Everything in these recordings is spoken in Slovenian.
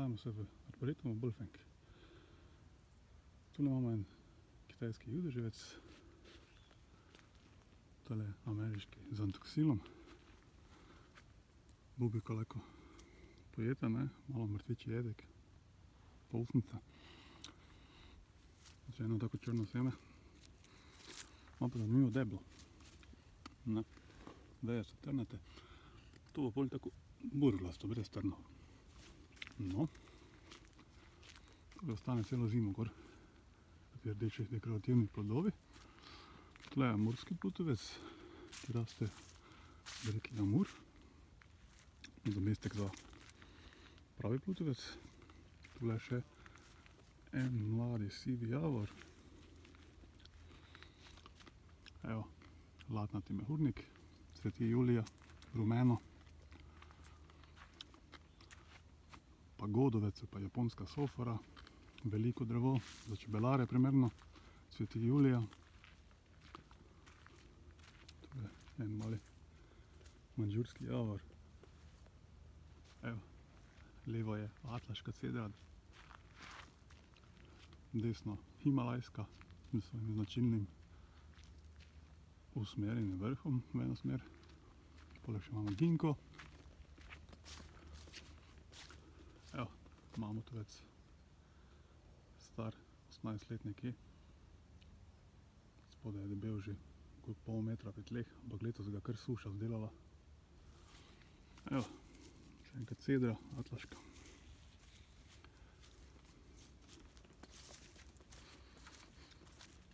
nahajamo se v Arboretumu Bolfenk. Tule imamo en kitajski judeževec, tole je ameriški Xanthoxylum. Bubika lako pojeta, ne, malo mrtvičji jedek, polsnica. Še eno tako črno seme. Malo pa zanimivo deblo. Ne, veje so trnate. To bo pol tako burglasto, brez trnov. No, tole ostane celo zimo gor, taki rdeči dekorativni plodovi. Tule je amurski plutovec, ki raste v reki Amur. Nadomestek za pravi plutovec. Tule je še en mladi sivi javor. Evo, latnati mehurnik, cveti julija, rumeno. Pagodovec, pa japonska sofora, veliko drevo, za čebelare primerno, cveti julija. Tule je en mali mandžurski javor. Evo, levo je atlaška cedra, desno himalajska, s svojim značilnim usmerjenim vrhom v eno smer. Poleg še imamo ginko. Evo, mamutovec, star 18 let nekje. Spodaj je debel že okoli pol metra pri tleh, ampak letos ga kar suša zdelala. Evo, še enkrat cedra, atlaška.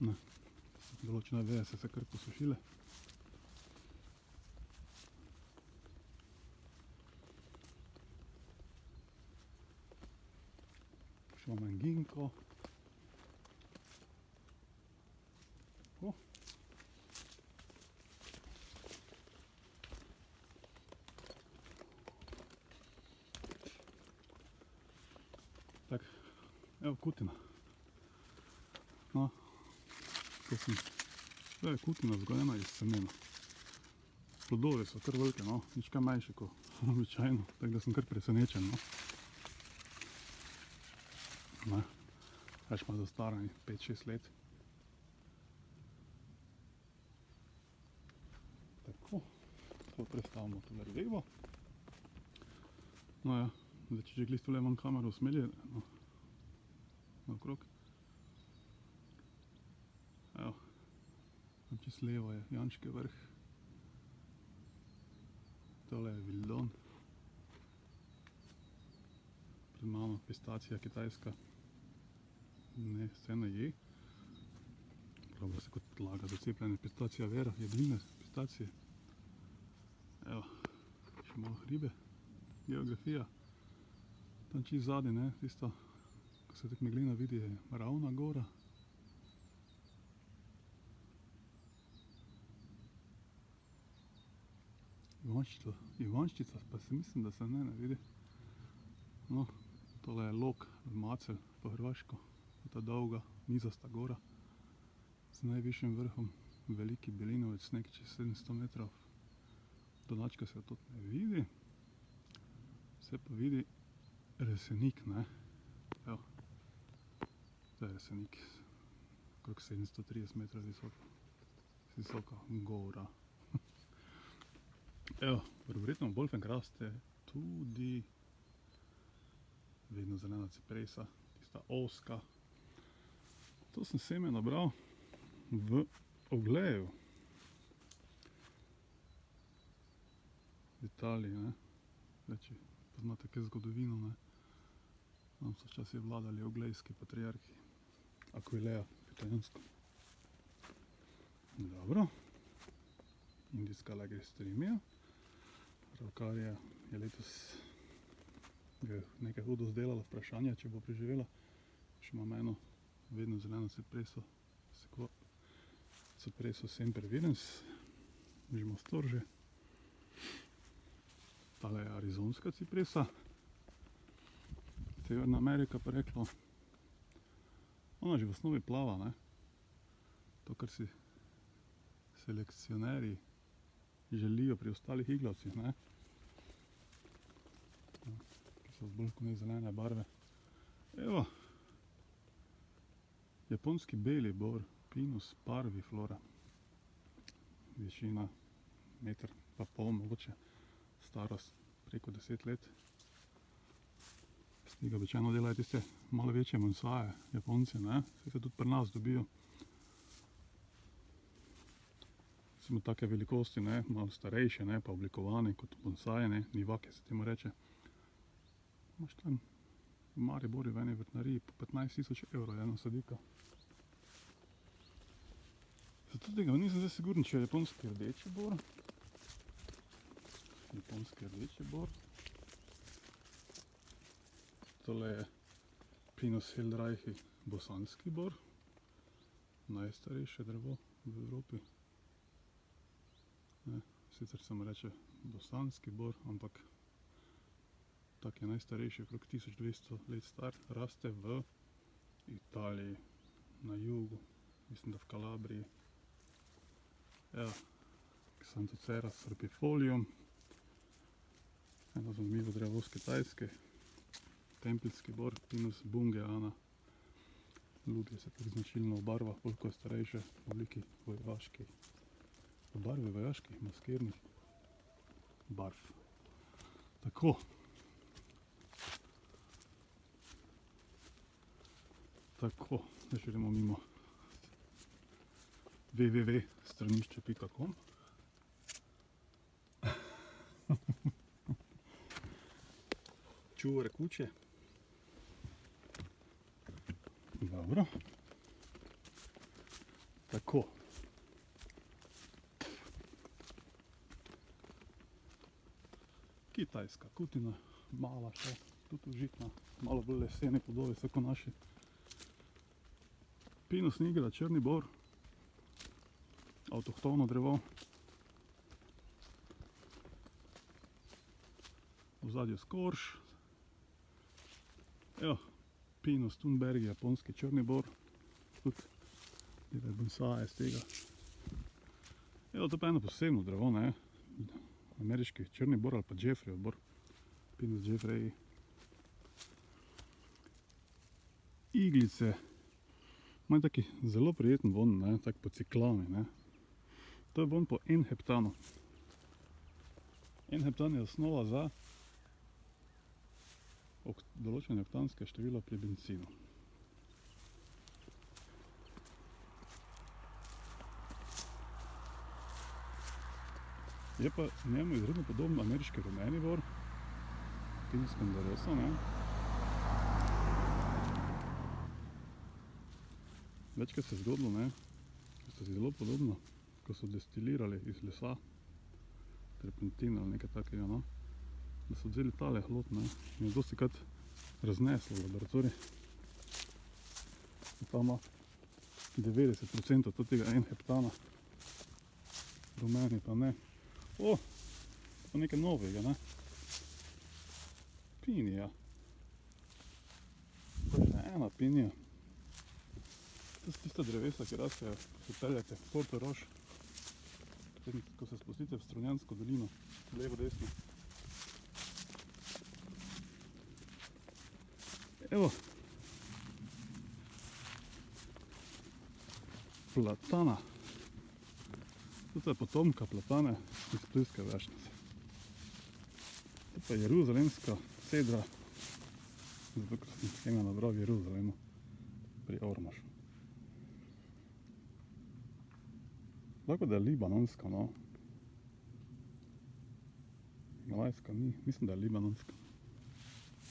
Ne, določene veje so se kar posušile. Še imamo en ginko. Tak, evo kutina. No, to je kutina vzgojena iz semena. Plodovi so kar velike, no, nič kaj manjši kot običajno, tako da sem kar presenečen, no. Ne, več ima zastarani 5-6 let. Tako, to prestavimo tule levo. No ja, zdaj če že glih tule imam kamero usmerje, no, naokrog. Evo, tam čist levo je Janški vrh. Tole je Vildon. Pred mano pistacija kitajska. Ne, se ne je. Pravi se kot laga docepljene pistacija vera, jedilne pistacije. Evo, še malo hribe. Geografija. Tam čist zadnji, ne, tisto, ko se tako meglina vidi, je Ravna gora. Ivanščica, pa se mislim, da se ne vidi. No, tole je Log, Macelj po hrvaško, ta dolga, nizasta gora z najvišjim vrhom, veliki Belinovec, nekaj čez 700 metrov. Donačka se tudi ne vidi, se pa vidi Resenik, ne. Evo, to je Resenik, okrog 730 metrov visoka gora. Evo, v Arboretumu Bolfenk raste tudi vedno zelena cipresa, tista ozka. To sem seme nabral v Ogleju. V Italiji, ne. Zdaj, če poznate kaj zgodovino, ne. Tam so včasih vladali oglejski patriarhi. Aquileja, po italijansko. Dobro. Indijska lagristrimija. Araukarija je letos nekaj hudo zdelala, vprašanje, če bo preživela. Še imamo eno vedno zeleno cipreso, cipreso sempervirens, Vižmo storže. Tale je arizonska cipresa, Severna Amerika poreklo. Ona že v osnovi plava, ne. To, kar si selekcionerji želijo pri ostalih iglavcih, ne. so bolj kot ne zelene barve. Evo, japonski beli bor, Pinus parviflora. Višina 1,5 metra mogoče, starost preko 10 let. Z tega običajno delajo tiste malo večje bonsaje, Japonci, ne? Saj se tudi pri nas dobijo. Recimo take velikosti, ne? Malo starejše, ne? Pa oblikovani kot bonsaje, ne? Nivake se temu reče. Imaš tam v Mariboru v eni vrtnariji po 15 000 evrov ena sadika. Zato tega nisem zdaj siguren, če je japonski rdeči bor. Japonski rdeči bor. Tole je Pinus Hildreichi bosanski bor. Najstarejše drevo v Evropi. Ne, sicer se mu reče bosanski bor, ampak tak je najstarejši, okrog 1200 let star. Raste v Italiji, na jugu, mislim da v Kalabriji. Evo, Xanthoceras rpifolium. Eno zanimivo drevo z Kitajske. Tempeljski bor, Pinus bungeana. Lubje se tudi značilno v barvah, bolj ko je starejše, v obliki vojaških, v barvi vojaških maskirnih barv. Tako. Tako, zdaj še gremo mimo www.stranišče.com. Čuvare kuće. Dobro. Tako. Kitajska kutina, mala še, tudi užitna, malo bolj leseni plodovi so kot naši. Pinus nigra, črni bor, avtohtono drevo. V zadju skorš. Evo, Pinus Thunbergi, japonski črni bor. Tudi delajo bonsaje z tega. Evo, to pa eno posebno drevo, ne. Ameriški črni bor ali pa Jeffreyjev bor. Pinus Jeffreyi. Iglice. Imajo taki zelo prijeten vonj, ne, tak po ciklami, ne. To je vonj po N-heptanu. N-heptan je osnova za določene oktanske število pri bencinu. Je pa njemu izredno podoben ameriški rumeni bor, Pinus ponderosa, ne. Večkrat se je zgodilo, ne, ko sta si zelo podobno, ko so destilirali iz lesa, terpentin ali nekaj takega, no, da so vzeli tale hlod, ne, in je dostikrat razneslo v laboratorij. In pa ima 90% tega N-heptana, rumeni pa ne. O, pa nekaj novega, ne. Pinija. To je še ena pinija. To so tista drevesa, ki rastejo, ko se peljete v Portorož, ko se spustite v Strunjansko dolino, levo, desno. Evo, platana. To je potomka platane iz Ptujske vešnice. To pa je jeruzalemska cedra, zato ker sem tega nabral v Jeruzalemu pri Ormožu. Lahko da je libanonska, no. Himalajska ni, mislim da je libanonska.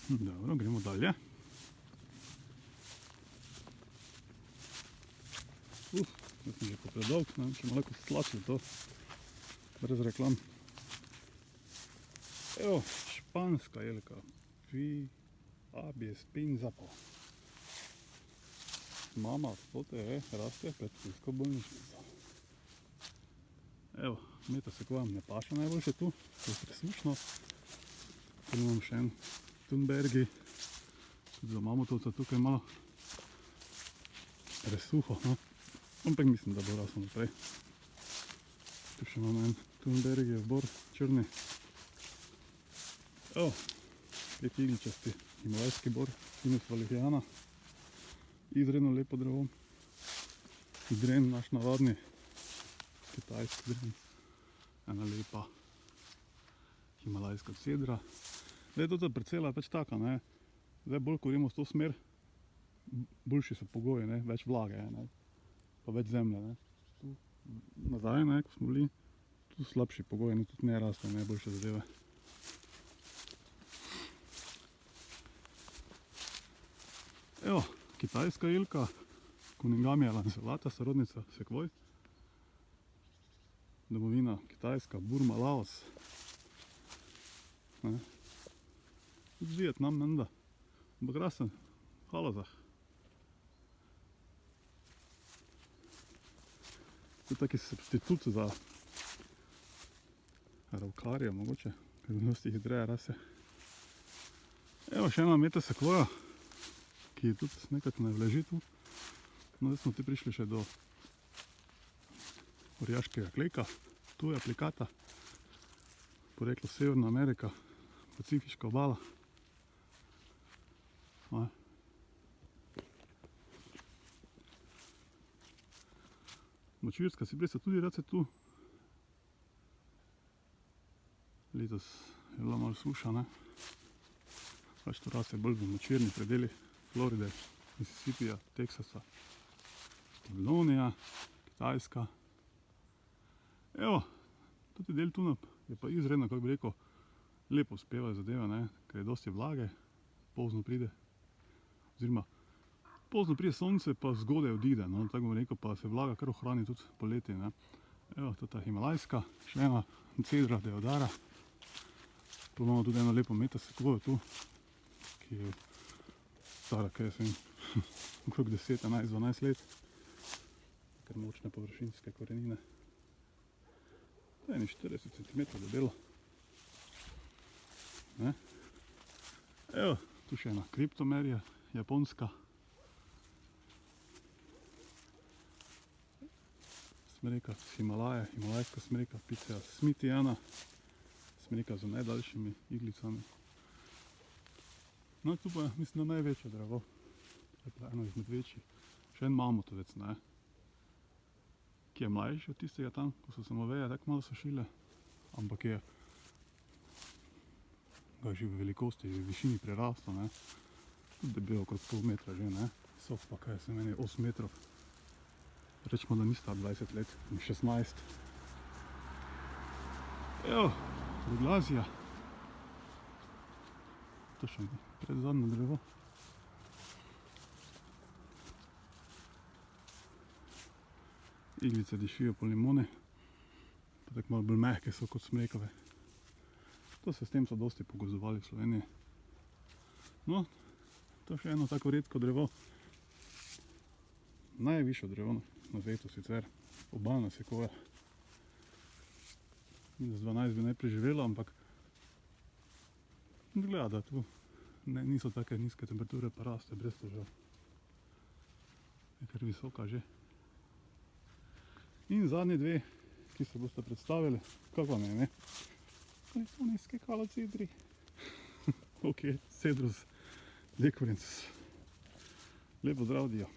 Dobro, gremo dalje. Jaz sem že popredolg, ne vem, če malo lahko stlačil to, brez reklam. Evo, španska jelka, Phi abies pinzapo. Mama od pote raste pred ptujsko bolnišnico. Evo, meta se k vam ne paše najboljše tu, to je presušno. Tu imam še en Thunbergi, tudi za mamutovca tukaj malo presuho, no. Ampak mislim, da bo rasel naprej. Tu še imamo en Thunbergijev bor, črni. Evo, Spet igličasti himalajski bor, Pinus valeriana. Izredno lepo drevo. Dren, naš navadni kitajski dren. Ena lepa himalajska cedra. Zdaj, to parcela je pač taka, ne. Zdaj, bolj ko gremo v to smer, boljši so pogoji, ne, več vlage je, ne, pa več zemlje, ne. Tu nazaj, ne, ko smo bili, tu slabši pogoji, ne, tudi ne raste najboljše zadeve. Evo, kitajska jelka, Conyngamia lanceolata, sorodnica sekvoj. Domovina Kitajska, Burma, Laos. Ne. Tudi Vietnam, menda. Ampak rasen, v halazah. To je taki substitut za araukarija mogoče, ker dosti hitreje rase. Evo, še ena meta sekvoja, ki tudi nekako ne leži tu. No, zdaj smo ti prišli še do orjaškega kleka. Tu je aplikata, poreklo Severna Amerika, Pacifiška obala. Močvirska cipresa tudi raste tu. Letos je bila malo suša, ne. Pač to raste bolj v močvirnih predelih Floride, Mississippija, Teksasa, Oglonija, Kitajska. Evo, tudi del tu je pa izredno, kako bi rekel, lepo uspevajo zadeve, ne, ker je dosti vlage, pozno pride, oziroma pozno pride sonce, pa zgodaj odide, no, tako bom rekel, pa se vlaga kar ohrani tudi poleti, ne. Evo, to je ta himalajska, še ena cedra deodara. Pa imamo tudi eno lepo meta sekvojo tu, ki je stara, kaj jaz vem, okrog 10, 11, 12 let. Kar močne površinske korenine. To je 40 cm debelo. Ne. Evo, tu še ena kriptomerija, japonska. Smreka z Himalaje, himalajska smreka, Picea smithsoniana. Smreka z najdaljšimi iglicami. No, tu pa je, mislim, da največje drevo. To je pa eno izmed večjih. Še en mamutovec, ne. Ki je mlajši od tistega tam, ko so se mu veje tako malo sušile. Ampak je ga že v velikosti, že v višini prerastel, ne. Tudi debel okrog pol metra že, ne. Visok pa, kaj se meni, 8 metrov. Rečemo, da ni star 20 let, 16. Evo, Ruglazija. To še predzadnje drevo. Iglice dišijo po limoni, pa tako malo bolj mehke so kot smrekave. To se s tem so dosti pogozdovali v Sloveniji. No, to še eno tako redko drevo. Najvišje drevo na svetu sicer, obalna sekvoja. Z 12 bi ne preživela, ampak gleda, da tu niso take nizke temperature, pa raste brez težav. Je kar visoka že. In zadnji dve, ki se boste predstavili, kako vam je, ne? Kalifornijski kalocedri. Ok, Cedrus decurensis. Lepo zdrav, dio.